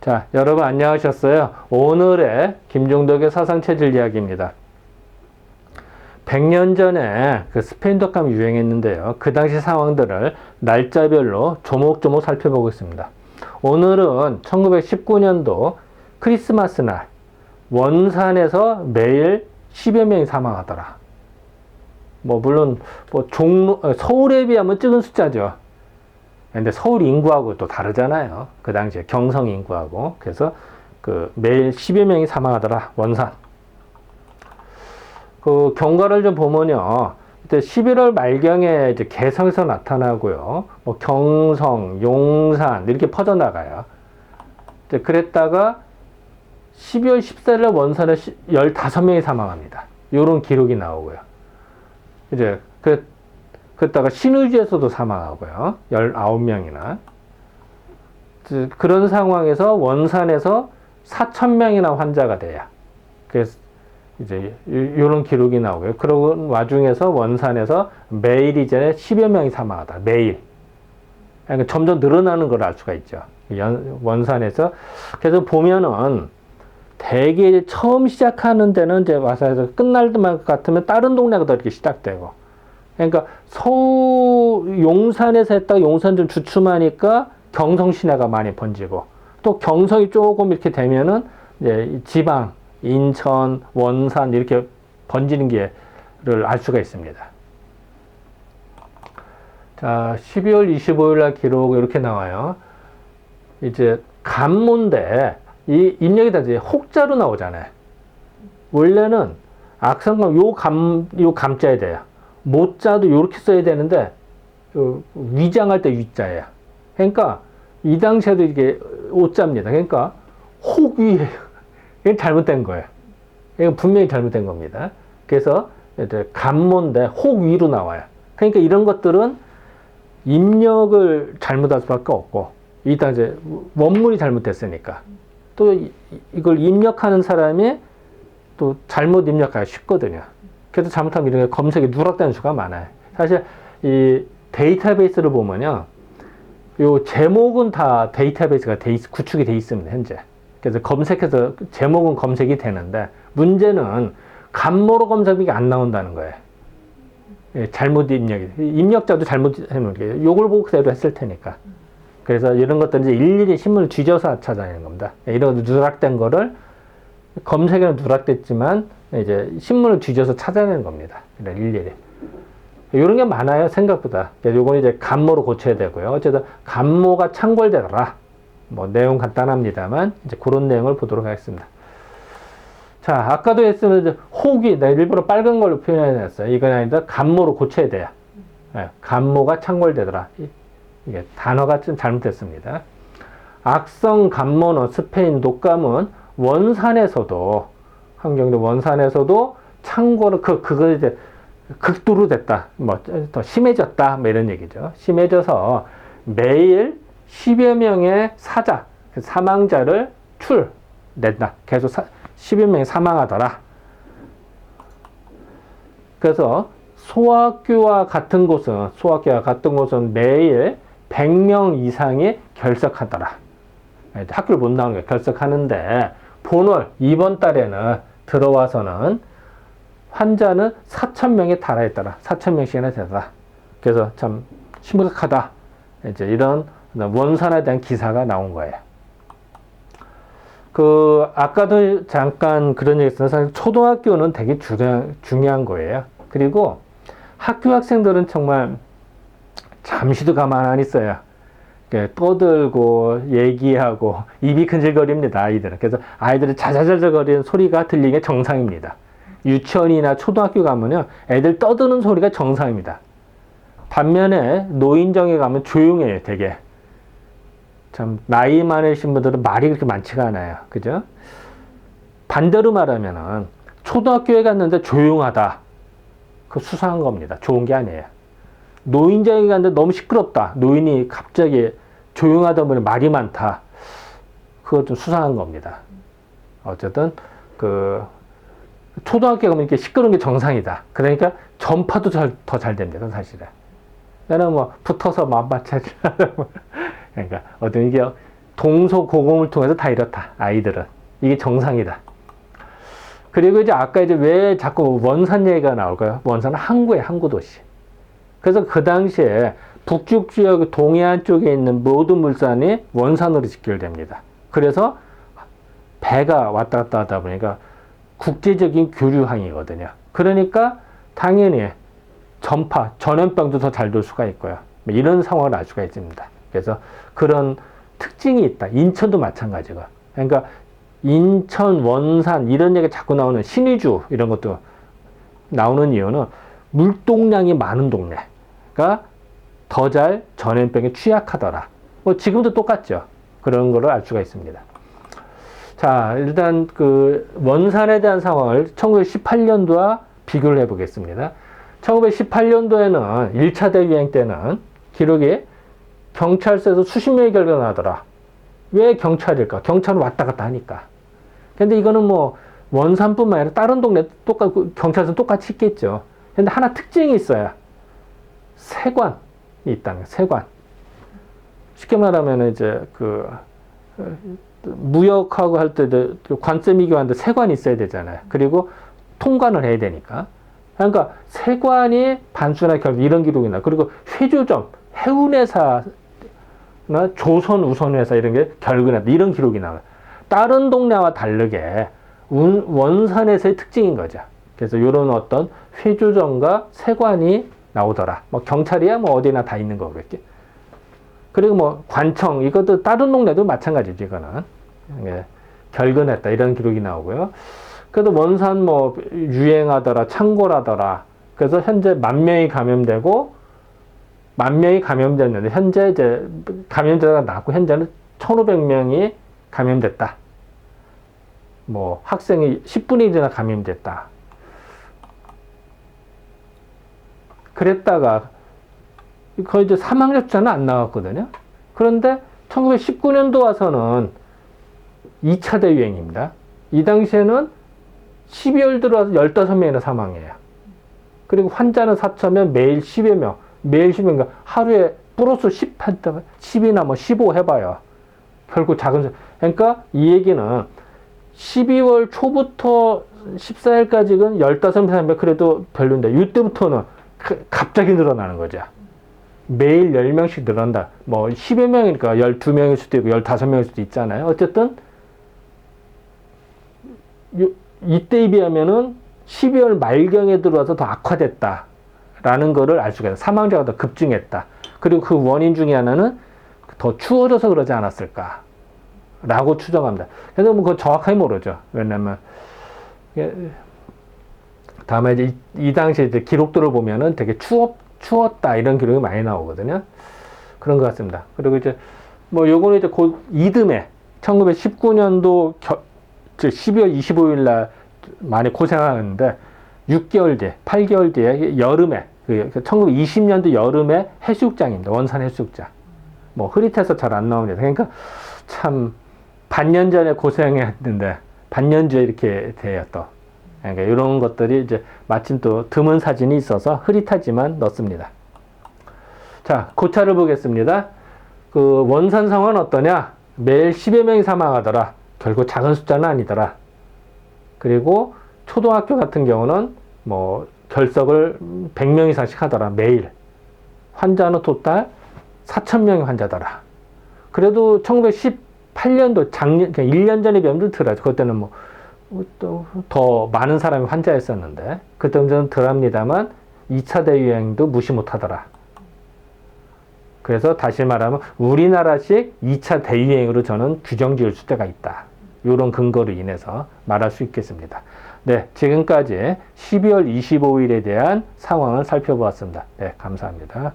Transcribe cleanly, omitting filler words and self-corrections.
자, 여러분 안녕하셨어요? 오늘의 김종덕의 사상체질 이야기입니다. 100년 전에 그 스페인 독감이 유행했는데요. 그 당시 상황들을 날짜별로 조목조목 살펴보겠습니다. 오늘은 1919년도 크리스마스 날 원산에서 매일 10여 명이 사망하더라. 물론 서울에 비하면 적은 숫자죠. 근데 서울 인구하고 또 다르잖아요. 그 당시에 경성 인구하고. 그래서 매일 10여 명이 사망하더라. 원산. 그 경과를 좀 보면요. 그때 11월 말경에 이제 개성에서 나타나고요. 경성, 용산 이렇게 퍼져나가요. 이제 그랬다가 12월 14일에 원산에 15명이 사망합니다. 요런 기록이 나오고요. 이제 그랬다가 신의주에서도 사망하고요. 19명이나. 그런 상황에서 원산에서 4,000명이나 환자가 돼요. 그래서 이제 이런 기록이 나오고요. 그런 와중에서 원산에서 매일 이제 10여 명이 사망하다. 매일. 그러니까 점점 늘어나는 걸 알 수가 있죠. 원산에서. 그래서 보면은 대개 처음 시작하는 데는 이제 와서 끝날 것 같으면 다른 동네가 이렇게 시작되고. 그러니까 용산에서 했다가 용산 좀 주춤하니까 경성 시내가 많이 번지고, 또 경성이 조금 이렇게 되면은 이제 지방, 인천, 원산 이렇게 번지는 게를 알 수가 있습니다. 자, 12월 25일 날 기록 이렇게 나와요. 이제 감모인데 이 입력이 다 이제 혹자로 나오잖아요. 원래는 악성감 요 감자야 돼요. 모자도 이렇게 써야 되는데 위장할 때 위자예요. 그러니까 이 당시에도 이게 오자입니다. 그러니까 혹위예요. 이게 잘못된 거예요. 이거 분명히 잘못된 겁니다. 그래서 감모인데 혹위로 나와요. 그러니까 이런 것들은 입력을 잘못할 수밖에 없고, 일단 이제 원문이 잘못됐으니까 또 이걸 입력하는 사람이 또 잘못 입력하기가 쉽거든요. 그래서 잘못하면 이런 게 검색이 누락되는 수가 많아요. 사실 이 데이터베이스를 보면요, 요 제목은 다 데이터베이스가 구축이 돼 있습니다, 현재. 그래서 검색해서 제목은 검색이 되는데, 문제는 감모로 검색이 안 나온다는 거예요. 예, 잘못 입력자도 잘못 해놓은 게 요걸 보고 그대로 했을 테니까. 그래서 이런 것들은 이제 일일이 신문을 뒤져서 찾아내는 겁니다. 이런 누락된 거를 검색에는 누락됐지만 이제 신문을 뒤져서 찾아내는 겁니다. 일일이. 이런 게 많아요, 생각보다. 요건 이제 감모로 고쳐야 되고요. 어쨌든 감모가 창궐되더라. 내용 간단합니다만 이제 그런 내용을 보도록 하겠습니다. 자, 아까도 했으면 이제 혹이, 내가 일부러 빨간 걸로 표현해놨어요. 이건 아니다. 감모로 고쳐야 돼요. 네, 감모가 창궐되더라. 이게 단어가 좀 잘못됐습니다. 악성 감모는 스페인 독감은 원산에서도, 한경도 원산에서도 창궐을, 그거 이제 극도로 됐다. 더 심해졌다. 이런 얘기죠. 심해져서 매일 10여 명의 사망자를 낸다. 계속 10여 명이 사망하더라. 그래서 소학교와 같은 곳은 매일 100명 이상이 결석하더라. 학교를 못 나오는 거예요. 결석하는데, 이번 달에는 들어와서는 환자는 4,000명에 달하였더라. 4,000명씩이나 되더라. 그래서 참 심각하다. 이제 이런 원산에 대한 기사가 나온 거예요. 아까도 잠깐 그런 얘기 했었는데, 사실 초등학교는 되게 중요한 거예요. 그리고 학교 학생들은 정말 잠시도 가만 안 있어요. 떠들고 얘기하고 입이 근질거립니다, 아이들은. 그래서 아이들이 자자자자거리는 소리가 들리는 게 정상입니다. 유치원이나 초등학교 가면요, 애들 떠드는 소리가 정상입니다. 반면에 노인정에 가면 조용해요, 되게. 참 나이 많으신 분들은 말이 그렇게 많지가 않아요. 그죠? 반대로 말하면은 초등학교에 갔는데 조용하다. 그 수상한 겁니다. 좋은 게 아니에요. 노인정에 갔는데 너무 시끄럽다. 노인이 갑자기 조용하다 보니 말이 많다. 그거 좀 수상한 겁니다. 어쨌든 초등학교 가면 이렇게 시끄러운 게 정상이다. 그러니까 전파도 더 잘 됩니다, 사실은. 나는 붙어서 만마차지. 그러니까 어떤 이게 동서고금을 통해서 다 이렇다. 아이들은. 이게 정상이다. 그리고 이제 아까 이제 왜 자꾸 원산 얘기가 나올까요? 원산은 항구예요, 항구도시. 그래서 그 당시에 북쪽 지역 동해안 쪽에 있는 모든 물산이 원산으로 직결됩니다. 그래서 배가 왔다 갔다 하다 보니까 국제적인 교류항이거든요. 그러니까 당연히 전파, 전염병도 더 잘 돌 수가 있고요. 이런 상황을 알 수가 있습니다. 그래서 그런 특징이 있다. 인천도 마찬가지고. 그러니까 인천, 원산 이런 얘기가 자꾸 나오는 신의주 이런 것도 나오는 이유는 물동량이 많은 동네가 더 잘 전염병에 취약하더라. 뭐 지금도 똑같죠. 그런 거를 알 수가 있습니다. 자, 일단 그 원산에 대한 상황을 1918년도와 비교를 해보겠습니다. 1918년도에는 1차 대유행 때는 기록이 경찰서에서 수십 명이 결견하더라. 왜 경찰일까? 경찰은 왔다 갔다 하니까. 근데 이거는 뭐 원산뿐만 아니라 다른 동네 똑같고 경찰서는 똑같이 있겠죠. 근데 하나 특징이 있어요. 세관이 있다는 거예요. 세관. 쉽게 말하면 이제 그 무역하고 할 때 관세 미교하는데 세관이 있어야 되잖아요. 그리고 통관을 해야 되니까. 그러니까 세관이 반수나 결 이런 기록이 나. 그리고 회조점, 해운회사나 조선우선회사 이런 게 결근했다. 이런 기록이 나와요. 다른 동네와 다르게 원산에서의 특징인 거죠. 그래서 이런 어떤 회조점과 세관이 나오더라. 뭐 경찰이야 뭐 어디나 다 있는 거겠지. 그리고 뭐 관청 이것도 다른 동네도 마찬가지죠. 이거는 예, 결근했다 이런 기록이 나오고요. 그래도 원산 뭐 유행하더라, 창궐하더라. 그래서 현재 10,000명이 감염되고 10,000명이 감염됐는데 현재 이제 감염자가 낮고 현재는 1,500명이 감염됐다. 뭐 학생이 10분의 1이나 감염됐다. 그랬다가 거의 이제 사망자 숫자는 안 나왔거든요. 그런데 1919년도 와서는 2차 대유행입니다. 이 당시에는 12월 들어와서 15명이나 사망해요. 그리고 환자는 4,000명, 매일 10여 명, 매일 10여 명, 하루에 플러스 10이나 뭐 15 해봐요. 결국 작은, 그러니까 이 얘기는 12월 초부터 14일까지는 15명, 그래도 별로인데, 이때부터는 갑자기 늘어나는 거죠. 매일 10명씩 늘어난다. 뭐 10여 명이니까 12명일 수도 있고 15명일 수도 있잖아요. 어쨌든 이때에 비하면은 12월 말경에 들어와서 더 악화됐다라는 거를 알 수가 있어요. 사망자가 더 급증했다. 그리고 그 원인 중에 하나는 더 추워져서 그러지 않았을까라고 추정합니다. 그래서 뭐 그거 정확하게 모르죠. 왜냐면 다음에 이제 이 당시 이제 기록들을 보면은 되게 추웠다 이런 기록이 많이 나오거든요. 그런 것 같습니다. 그리고 이제 뭐 요거는 이제 곧 이듬해 1919년도 즉 12월 25일 날 많이 고생하는데 6개월 뒤에 8개월 뒤에 여름에 그 1920년도 여름에 해수욕장입니다. 원산 해수욕장. 뭐 흐릿해서 잘 안 나옵니다. 그러니까 참 반년 전에 고생했는데 반년 뒤에 이렇게 돼요 또. 그러니까 이런 것들이 이제 마침 또 드문 사진이 있어서 흐릿하지만 넣습니다. 자, 고차를 보겠습니다. 그 원산 상황은 어떠냐? 매일 10여 명이 사망하더라. 결국 작은 숫자는 아니더라. 그리고 초등학교 같은 경우는 뭐 결석을 100명 이상씩 하더라. 매일. 환자는 토탈 4,000명의 환자더라. 그래도 1918년도 작년, 1년 전에 비하면 덜하죠. 그때는 뭐 또 더 많은 사람이 환자였었는데 그때는 덜합니다만 2차 대유행도 무시 못하더라. 그래서 다시 말하면 우리나라식 2차 대유행으로 저는 규정 지을 때가 있다. 이런 근거로 인해서 말할 수 있겠습니다. 네, 지금까지 12월 25일에 대한 상황을 살펴보았습니다. 네, 감사합니다.